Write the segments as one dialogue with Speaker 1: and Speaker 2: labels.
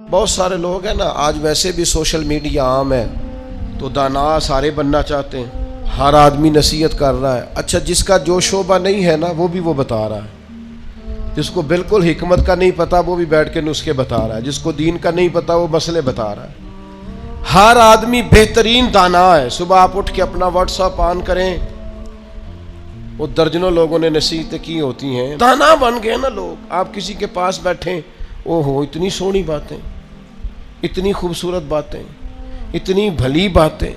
Speaker 1: बहुत सारे लोग हैं ना, आज वैसे भी सोशल मीडिया आम है तो दाना सारे बनना चाहते हैं, हर आदमी नसीहत कर रहा है। अच्छा, जिसका जो शोबा नहीं है ना वो भी वो बता रहा है, जिसको बिल्कुल हिकमत का नहीं पता वो भी बैठ के नुस्खे बता रहा है, जिसको दीन का नहीं पता वो मसले बता रहा है। हर आदमी बेहतरीन दाना है। सुबह आप उठ के अपना व्हाट्सएप ऑन करें, वो दर्जनों लोगों ने नसीहतें की होती हैं, दाना बन गए ना लोग। आप किसी के पास बैठे, ओहो इतनी सोहनी बातें, इतनी खूबसूरत बातें, इतनी भली बातें,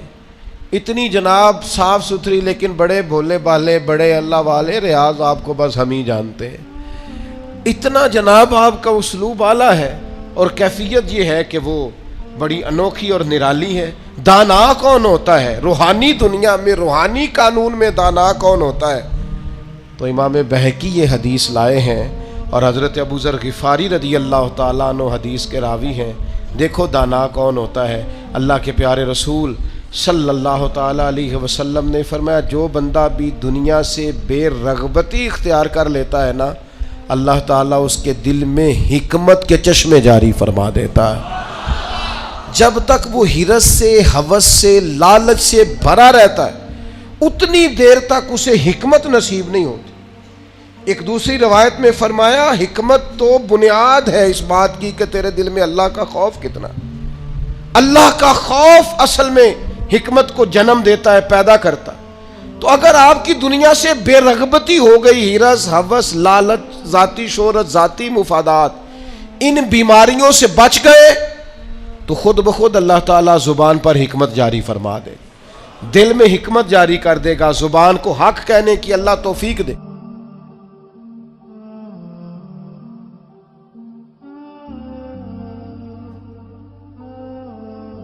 Speaker 1: इतनी जनाब साफ सुथरी, लेकिन बड़े भोले भाले, बड़े अल्लाह वाले, रियाज आपको बस हम ही जानते हैं। इतना जनाब आपका उसलूब आला है और कैफियत ये है कि वो बड़ी अनोखी और निराली है। दाना कौन होता है? रूहानी दुनिया में, रूहानी कानून में दाना कौन होता है? तो इमाम बहकी ये हदीस लाए हैं और हज़रत अबू ज़र ग़िफ़ारी रज़ी अल्लाह ताला अन्हु हदीस के रावी हैं। देखो दाना कौन होता है। अल्लाह के प्यारे रसूल सल्लल्लाहु ताला अलैहि वसल्लम ने फरमाया, जो बंदा भी दुनिया से बेरग़बती इख्तियार कर लेता है ना, अल्लाह ताला उसके दिल में हिकमत के चश्मे जारी फरमा देता है। जब तक वो हिरस से, हवस से, लालच से भरा रहता है, उतनी देर तक उसे हिकमत नसीब नहीं होती। एक दूसरी रवायत में फरमाया, हिकमत तो बुनियाद है इस बात की कि तेरे दिल में अल्लाह का खौफ कितना। अल्लाह का खौफ असल में हिकमत को जन्म देता है, पैदा करता है। तो अगर आपकी दुनिया से बेरग़बती हो गई, हिरस, हवस, लालच, जाती शोहरत, जाती मुफादात, इन बीमारियों से बच गए तो खुद ब खुद अल्लाह ताला ज़ुबान पर हिकमत जारी फरमा दे, दिल में हिकमत जारी कर देगा, ज़ुबान को हक कहने की अल्लाह तौफीक दे।